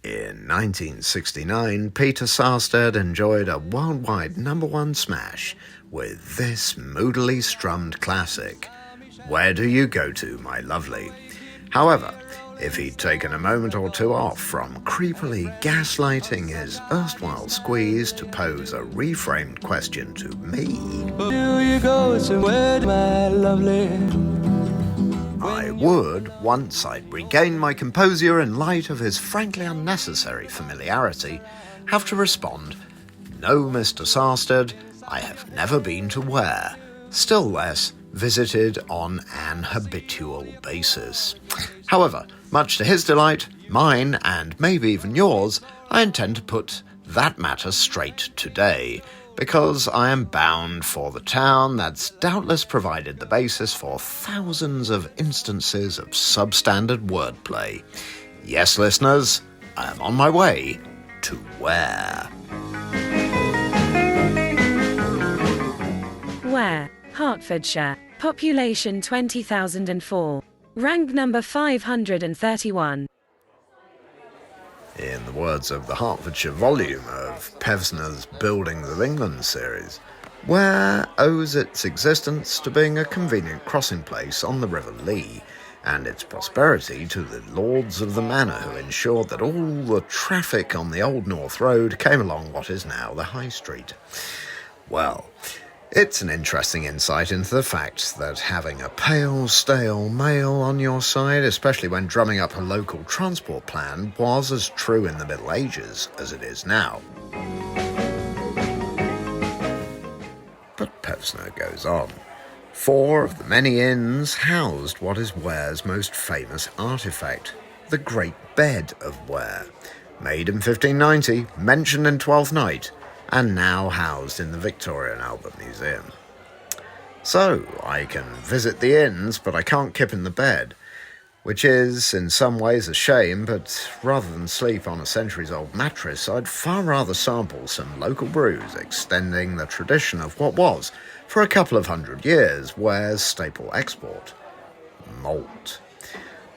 In 1969, Peter Sarstedt enjoyed a worldwide #1 smash with this moodily strummed classic, Where Do You Go To, My Lovely? However, if he'd taken a moment or two off from creepily gaslighting his erstwhile squeeze to pose a reframed question to me, do you go to where, my lovely? I would, once I'd regained my composure in light of his frankly unnecessary familiarity, have to respond, no, Mr. Sarstedt, I have never been to Ware, still less visited on an habitual basis. However, much to his delight, mine, and maybe even yours, I intend to put that matter straight today, because I am bound for the town that's doubtless provided the basis for thousands of instances of substandard wordplay. Yes, listeners, I am on my way to Ware. Ware, Hertfordshire, population 20,004, rank number 531. In the words of the Hertfordshire volume of Pevsner's Buildings of England series, Ware owes its existence to being a convenient crossing place on the River Lee, and its prosperity to the lords of the manor who ensured that all the traffic on the Old North Road came along what is now the High Street. Well, it's an interesting insight into the fact that having a pale, stale male on your side, especially when drumming up a local transport plan, was as true in the Middle Ages as it is now. But Pevsner goes on. 4 of the many inns housed what is Ware's most famous artefact, the Great Bed of Ware, made in 1590, mentioned in Twelfth Night, and now housed in the Victoria and Albert Museum. So, I can visit the inns, but I can't kip in the bed, which is, in some ways, a shame, but rather than sleep on a centuries-old mattress, I'd far rather sample some local brews extending the tradition of what was, for a couple of 100 years, Ware's staple export, malt.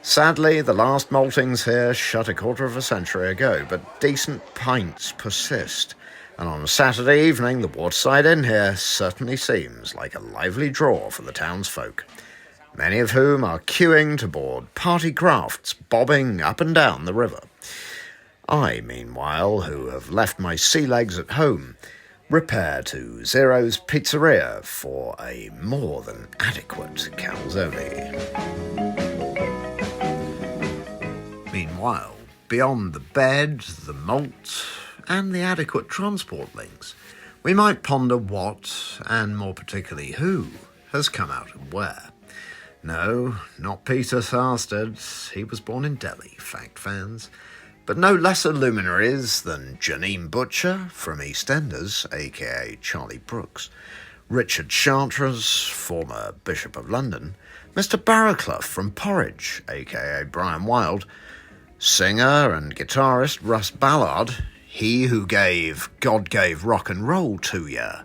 Sadly, the last maltings here shut a quarter of a century ago, but decent pints persist. And on a Saturday evening, the Waterside Inn here certainly seems like a lively draw for the townsfolk, many of whom are queuing to board party crafts bobbing up and down the river. I, meanwhile, who have left my sea legs at home, repair to Zero's Pizzeria for a more than adequate calzone. Meanwhile, beyond the bed, the malt, and the adequate transport links, we might ponder what, and more particularly who, has come out of Ware. No, not Peter Sarstedt, he was born in Delhi, fact fans, but no lesser luminaries than Janine Butcher from EastEnders, aka Charlie Brooks, Richard Chartres, former Bishop of London, Mr. Barraclough from Porridge, aka Brian Wilde, singer and guitarist Russ Ballard, he who gave God Gave Rock and Roll to ya,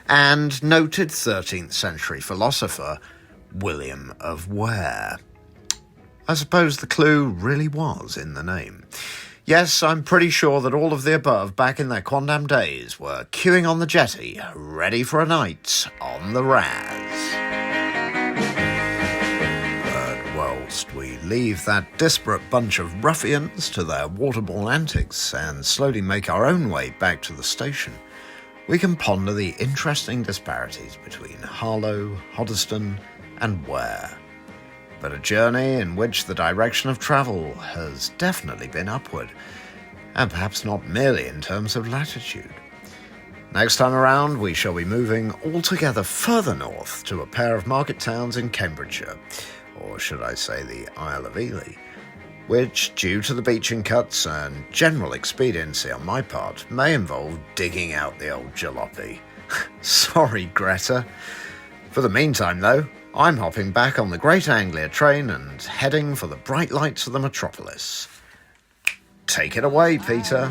and noted 13th century philosopher William of Ware. I suppose the clue really was in the name. Yes, I'm pretty sure that all of the above back in their quondam days were queuing on the jetty, ready for a night on the Raz. Whilst we leave that disparate bunch of ruffians to their waterball antics and slowly make our own way back to the station, we can ponder the interesting disparities between Harlow, Hoddesdon, and Ware. But a journey in which the direction of travel has definitely been upward, and perhaps not merely in terms of latitude. Next time around, we shall be moving altogether further north to a pair of market towns in Cambridgeshire, or should I say the Isle of Ely, which, due to the beaching cuts and general expediency on my part, may involve digging out the old jalopy. Sorry, Greta. For the meantime, though, I'm hopping back on the Great Anglia train and heading for the bright lights of the metropolis. Take it away, Peter.